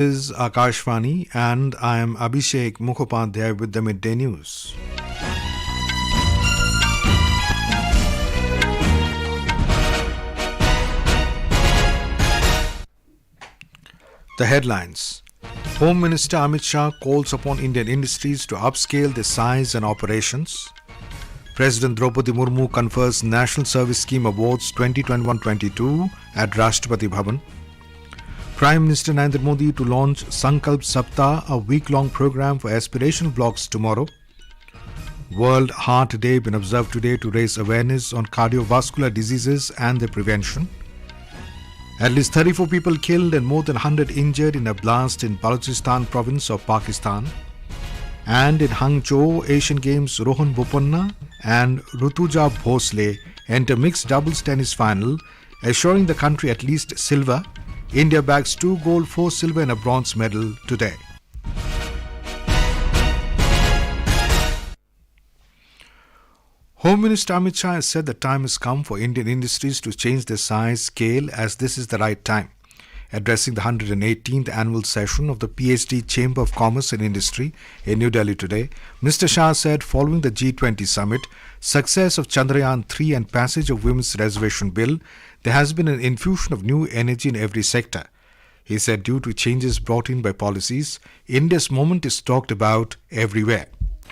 Is Akashvani and I am Abhishek Mukhopadhyay with the Midday News. The headlines. Home Minister Amit Shah calls upon Indian industries to upscale their size and operations. President Droupadi Murmu confers National Service Scheme Awards 2021-22 at Rashtrapati Bhavan. Prime Minister Narendra Modi to launch Sankalp Saptaah, a week-long program for Aspirational Blocks tomorrow. World Heart Day been observed today to raise awareness on cardiovascular diseases and their prevention. At least 34 people killed and more than 100 injured in a blast in Balochistan province of Pakistan. And in Hangzhou Asian Games, Rohan Bopanna and Rutuja Bhosale enter mixed doubles tennis final, assuring the country at least silver. India bags 2 gold, 4 silver and a bronze medal today. Home Minister Amit Shah has said the time has come for Indian industries to change their size scale as this is the right time. Addressing the 118th annual session of the PhD Chamber of Commerce and Industry in New Delhi today, Mr. Shah said following the G20 summit, success of Chandrayaan-3 and passage of Women's Reservation Bill, there has been an infusion of new energy in every sector. He said due to changes brought in by policies, India's moment is talked about everywhere.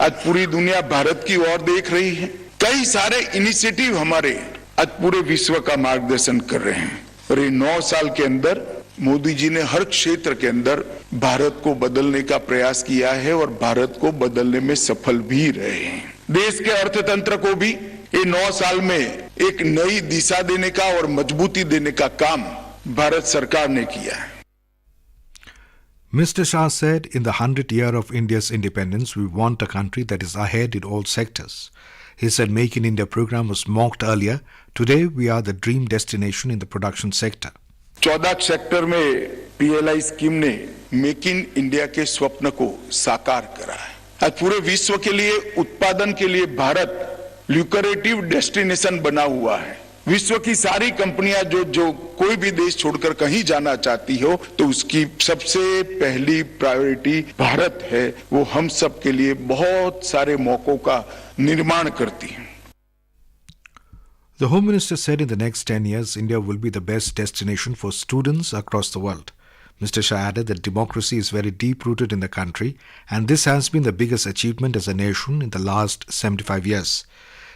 आज पूरी दुनिया भारत की ओर देख रही है। कई सारे initiative हमारे आज पूरे विश्व का मार्गदर्शन कर रहे हैं और ये 9 साल के अंदर मोदी जी ने हर क्षेत्र के अंदर भारत को बदलने का प्रयास किया है और भारत को बदलने में सफल भी रहे हैं। देश के अर्थतंत्र को भी ये 9 साल में एक नई दिशा देने का और मजबूती देने का काम भारत सरकार ने किया है। Mr. Shah said, in the 100th year of India's independence, we want a country that is ahead in all sectors. He said Make in India program was mocked earlier. Today, we are the dream destination in the production sector. 14 sector में PLI scheme ने make in India के स्वप्न को साकार करा है। आज पूरे विश्व के लिए उत्पादन के लिए भारत ल्यूक्रेटिव डेस्टिनेशन बना हुआ है। विश्व की सारी कंपनियां जो कोई भी देश छोड़कर कहीं जाना चाहती हो तो उसकी सबसे पहली प्रायोरिटी भारत है। वो हम सब के लिए बहुत सारे मौकों का निर्माण करती है। The Home Minister said in the next 10 years, India will be the best destination for students across the world. Mr. Shah added that democracy is very deep-rooted in the country and this has been the biggest achievement as a nation in the last 75 years.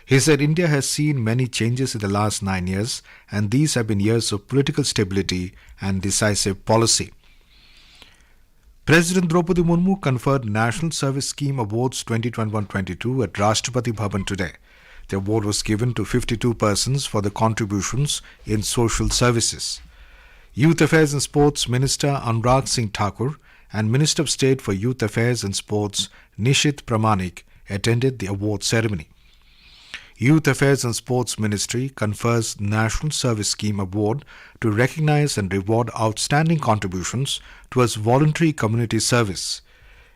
He said India has seen many changes in the last 9 years and these have been years of political stability and decisive policy. President Droupadi Murmu conferred National Service Scheme Awards 2021-22 at Rashtrapati Bhavan today. The award was given to 52 persons for their contributions in social services. Youth Affairs and Sports Minister Anurag Singh Thakur and Minister of State for Youth Affairs and Sports Nishit Pramanik attended the award ceremony. Youth Affairs and Sports Ministry confers National Service Scheme Award to recognize and reward outstanding contributions towards voluntary community service.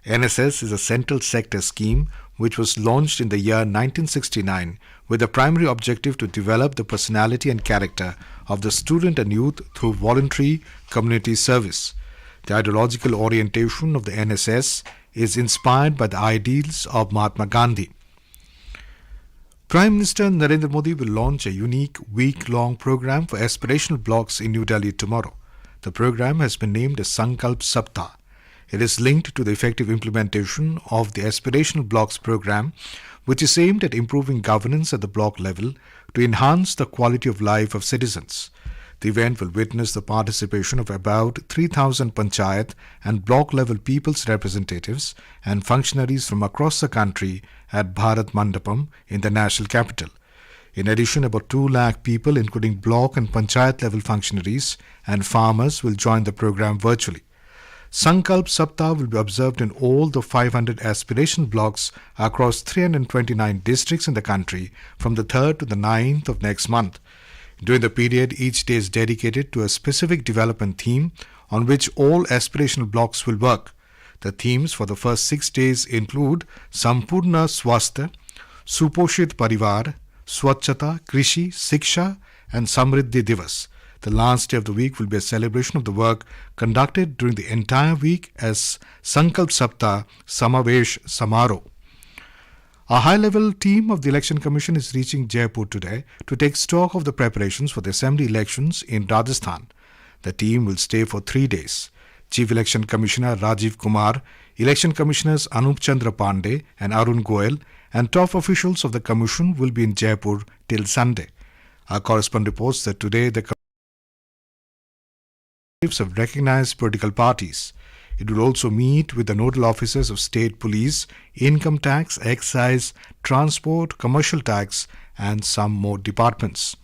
NSS is a central sector scheme which was launched in the year 1969 with the primary objective to develop the personality and character of the student and youth through voluntary community service. The ideological orientation of the NSS is inspired by the ideals of Mahatma Gandhi. Prime Minister Narendra Modi will launch a unique week-long program for Aspirational Blocks in New Delhi tomorrow. The program has been named as Sankalp Saptaah. It is linked to the effective implementation of the Aspirational Blocks program, which is aimed at improving governance at the block level to enhance the quality of life of citizens. The event will witness the participation of about 3,000 panchayat and block-level people's representatives and functionaries from across the country at Bharat Mandapam in the national capital. In addition, about 2 lakh people, including block and panchayat-level functionaries and farmers, will join the program virtually. Sankalp Saptaah will be observed in all the 500 aspiration blocks across 329 districts in the country from the 3rd to the 9th of next month. During the period, each day is dedicated to a specific development theme on which all aspirational blocks will work. The themes for the first 6 days include Sampurna Swasthya, Suposhit Parivar, Swachhata, Krishi, Siksha and Samriddhi Divas. The last day of the week will be a celebration of the work conducted during the entire week as Sankalp Saptaah Samavesh Samaro. A high-level team of the Election Commission is reaching Jaipur today to take stock of the preparations for the assembly elections in Rajasthan. The team will stay for 3 days. Chief Election Commissioner Rajiv Kumar, Election Commissioners Anup Chandra Pandey and Arun Goel, and top officials of the Commission will be in Jaipur till Sunday. Our correspondent reports that today the have recognized political parties. It will also meet with the nodal officers of state police, income tax, excise, transport, commercial tax and some more departments.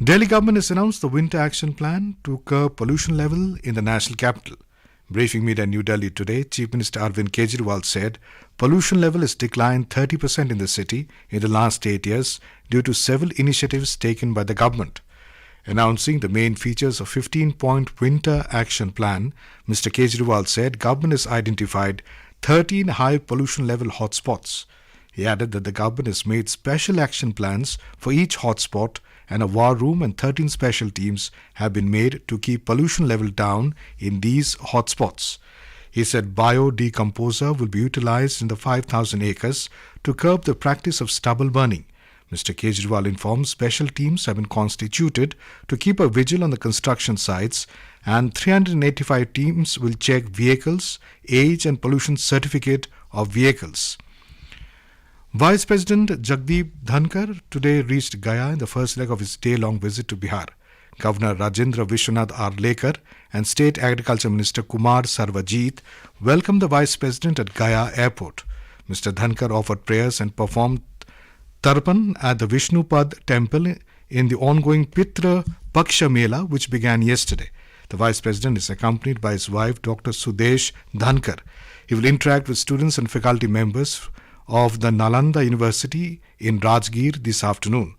Delhi government has announced the winter action plan to curb pollution level in the national capital. Briefing media in New Delhi today, Chief Minister Arvind Kejriwal said pollution level has declined 30% in the city in the last 8 years due to several initiatives taken by the government. Announcing the main features of 15-point winter action plan, Mr. Kejriwal said government has identified 13 high pollution level hotspots. He added that the government has made special action plans for each hotspot and a war room and 13 special teams have been made to keep pollution level down in these hotspots. He said biodecomposer will be utilized in the 5,000 acres to curb the practice of stubble burning. Mr. Kejriwal informed special teams have been constituted to keep a vigil on the construction sites and 385 teams will check vehicles, age and pollution certificate of vehicles. Vice President Jagdeep Dhankar today reached Gaya in the first leg of his day-long visit to Bihar. Governor Rajendra Vishwanath Arlekar and State Agriculture Minister Kumar Sarvajit welcomed the Vice President at Gaya Airport. Mr. Dhankar offered prayers and performed Tarpan at the Vishnupad temple in the ongoing Pitra Paksha Mela, which began yesterday. The Vice President is accompanied by his wife, Dr. Sudesh Dhankar. He will interact with students and faculty members of the Nalanda University in Rajgir this afternoon.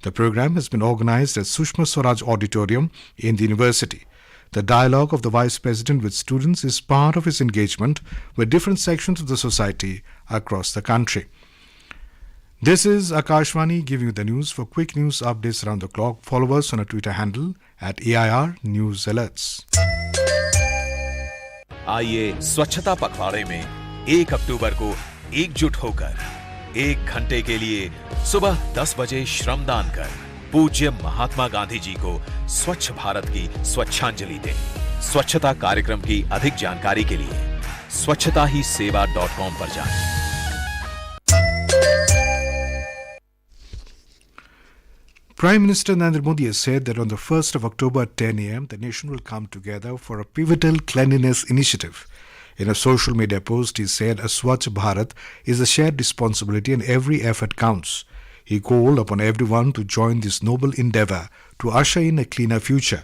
The program has been organized at Sushma Swaraj Auditorium in the university. The dialogue of the Vice President with students is part of his engagement with different sections of the society across the country. This is Akashvani giving you the news. For quick news updates around the clock, follow us on our Twitter handle at AIR News Alerts. आइए स्वच्छता पखवाड़े में 1 अक्टूबर को एकजुट होकर 1 घंटे के लिए सुबह 10 बजे श्रमदान कर पूज्य महात्मा गांधी जी को स्वच्छ भारत की स्वच्छांजलि दें। स्वच्छता कार्यक्रम की अधिक जानकारी के लिए स्वच्छताहीसेवा.com पर जाएं। Prime Minister Narendra Modi has said that on the 1st of October at 10 a.m., the nation will come together for a pivotal cleanliness initiative. In a social media post, he said a Swachh Bharat is a shared responsibility and every effort counts. He called upon everyone to join this noble endeavor to usher in a cleaner future.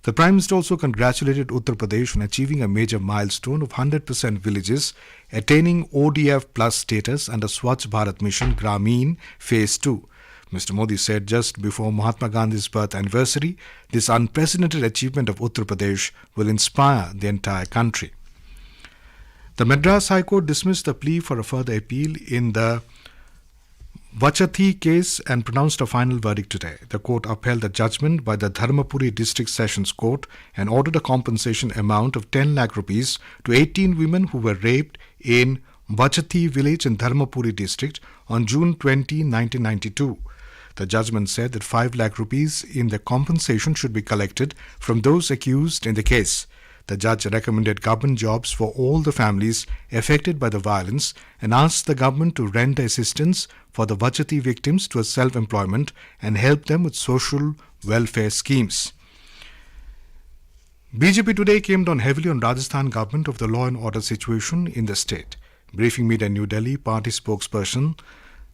The Prime Minister also congratulated Uttar Pradesh on achieving a major milestone of 100% villages attaining ODF plus status under Swachh Bharat Mission Grameen Phase 2. Mr. Modi said just before Mahatma Gandhi's birth anniversary, this unprecedented achievement of Uttar Pradesh will inspire the entire country. The Madras High Court dismissed the plea for a further appeal in the Vachathi case and pronounced a final verdict today. The court upheld the judgment by the Dharmapuri District Sessions Court and ordered a compensation amount of 10 lakh rupees to 18 women who were raped in Vachathi village in Dharmapuri district on June 20, 1992. The judgment said that 5 lakh rupees in the compensation should be collected from those accused in the case. The judge recommended government jobs for all the families affected by the violence and asked the government to render assistance for the Vachathi victims to a self-employment and help them with social welfare schemes. BJP today came down heavily on Rajasthan government of the law and order situation in the state. Briefing media in New Delhi, party spokesperson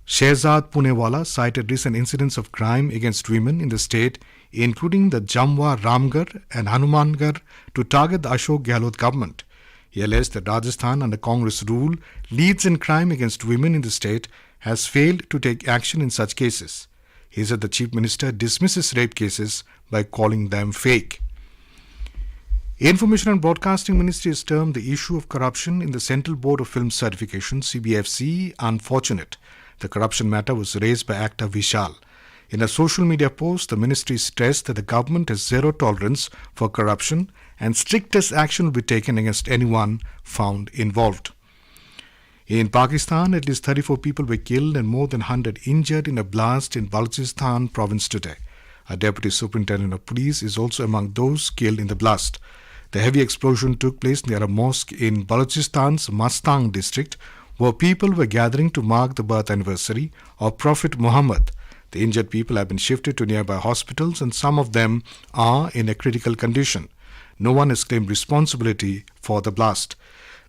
Shehzad Punewala cited recent incidents of crime against women in the state, including the Jamwa Ramgarh and Hanumangarh, to target the Ashok Gehlot government. He alleged that Rajasthan under Congress rule leads in crime against women in the state has failed to take action in such cases. He said the Chief Minister dismisses rape cases by calling them fake. Information and Broadcasting Ministry has termed the issue of corruption in the Central Board of Film Certification, CBFC, unfortunate. The corruption matter was raised by actor Vishal. In a social media post, the ministry stressed that the government has zero tolerance for corruption and strictest action will be taken against anyone found involved. In Pakistan, at least 34 people were killed and more than 100 injured in a blast in Balochistan province today. A deputy superintendent of police is also among those killed in the blast. The heavy explosion took place near a mosque in Balochistan's Mastang district, where people were gathering to mark the birth anniversary of Prophet Muhammad. The injured people have been shifted to nearby hospitals and some of them are in a critical condition. No one has claimed responsibility for the blast.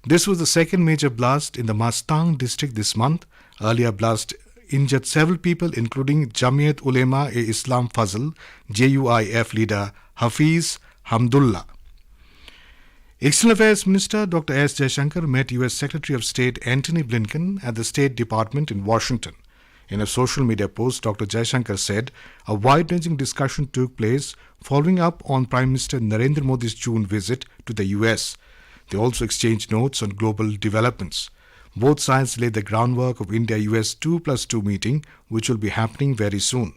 This was the second major blast in the Mastang district this month. Earlier blast injured several people including Jamiat Ulema-e-Islam Fazl, JUIF leader Hafiz Hamdullah. External Affairs Minister Dr. S. Jaishankar met U.S. Secretary of State Antony Blinken at the State Department in Washington. In a social media post, Dr. Jaishankar said a wide-ranging discussion took place following up on Prime Minister Narendra Modi's June visit to the U.S. They also exchanged notes on global developments. Both sides laid the groundwork of India-US 2+2 meeting, which will be happening very soon.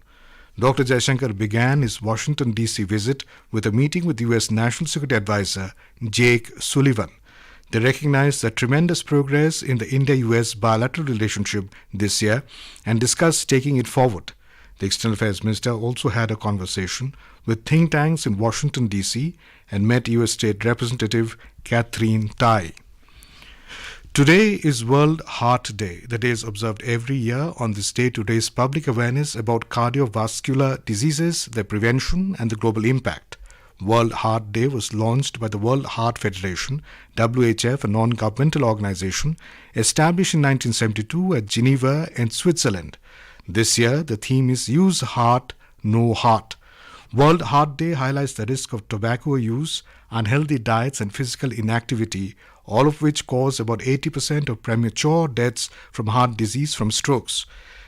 Dr. Jaishankar began his Washington, D.C. visit with a meeting with U.S. National Security Advisor Jake Sullivan. They recognized the tremendous progress in the India-US bilateral relationship this year and discussed taking it forward. The External Affairs Minister also had a conversation with think tanks in Washington, D.C. and met U.S. State Representative Catherine Tai. Today is World Heart Day. The day is observed every year on this day to raise public awareness about cardiovascular diseases, their prevention and the global impact. World Heart Day was launched by the World Heart Federation, WHF, a non-governmental organization established in 1972 at Geneva in Switzerland. This year, the theme is Use Heart, No Heart. World Heart Day highlights the risk of tobacco use, unhealthy diets and physical inactivity, all of which cause about 80% of premature deaths from heart disease from strokes.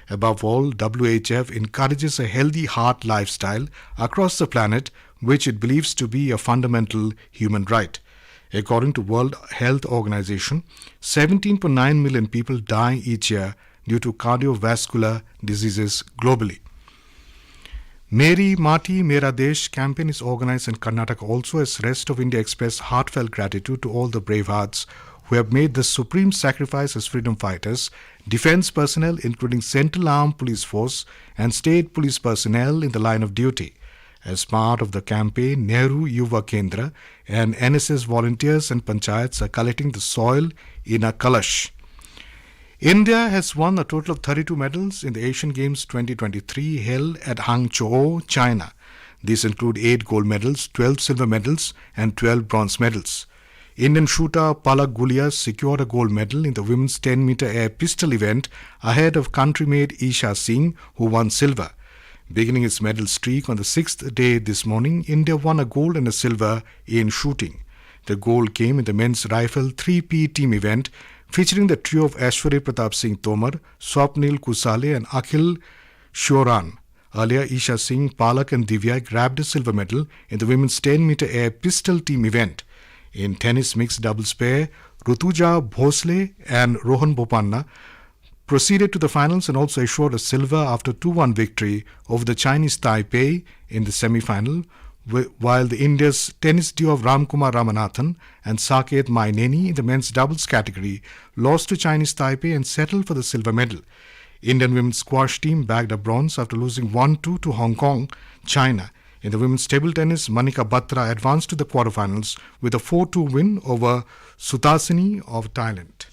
Above all, WHF encourages a healthy heart lifestyle across the planet, which it believes to be a fundamental human right. According to World Health Organization, 17.9 million people die each year due to cardiovascular diseases globally. Meri Mati Mera Desh campaign is organized in Karnataka also as rest of India express heartfelt gratitude to all the brave hearts who have made the supreme sacrifice as freedom fighters, defense personnel including Central Armed Police Force and state police personnel in the line of duty. As part of the campaign, Nehru Yuva Kendra and NSS volunteers and panchayats are collecting the soil in a kalash. India has won a total of 32 medals in the Asian Games 2023 held at Hangzhou, China. These include 8 gold medals, 12 silver medals and 12 bronze medals. Indian shooter Palak Gulia secured a gold medal in the women's 10-meter air pistol event ahead of country-mate Isha Singh, who won silver. Beginning its medal streak on the 6th day this morning, India won a gold and a silver in shooting. The gold came in the men's rifle 3P team event featuring the trio of Aishwarya Pratap Singh Tomar, Swapnil Kusale and Akhil Shoran. Earlier, Isha Singh, Palak and Divya grabbed a silver medal in the women's 10-meter air pistol team event. In tennis mixed doubles pair, Rutuja, Bhosale and Rohan Bopanna proceeded to the finals and also assured a silver after 2-1 victory over the Chinese Taipei in the semi-final, while the India's tennis duo of Ramkumar Ramanathan and Saket Maineni in the men's doubles category lost to Chinese Taipei and settled for the silver medal. Indian women's squash team bagged a bronze after losing 1-2 to Hong Kong, China. In the women's table tennis, Manika Batra advanced to the quarterfinals with a 4-2 win over Sutasini of Thailand.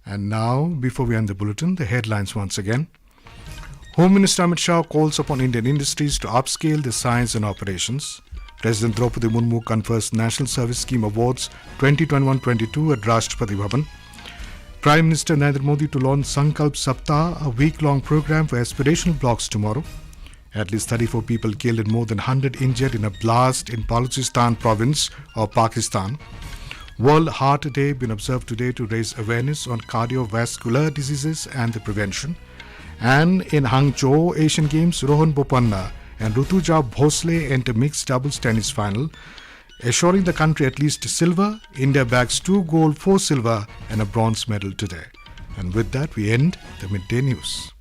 And now, before we end the bulletin, the headlines once again. Home Minister Amit Shah calls upon Indian industries to upscale their science and operations. President Droupadi Murmu confers National Service Scheme Awards 2021-22 at Rashtrapati Bhavan. Prime Minister Narendra Modi to launch Sankalp Saptaah, a week-long program for Aspirational Blocks tomorrow. At least 34 people killed and more than 100 injured in a blast in Balochistan province of Pakistan. World Heart Day been observed today to raise awareness on cardiovascular diseases and the prevention. And in Hangzhou Asian Games, Rohan Bopanna and Rutuja Bhosale enter mixed doubles tennis final, assuring the country at least silver. India bags 2 gold, 4 silver and a bronze medal today. And with that, we end the midday news.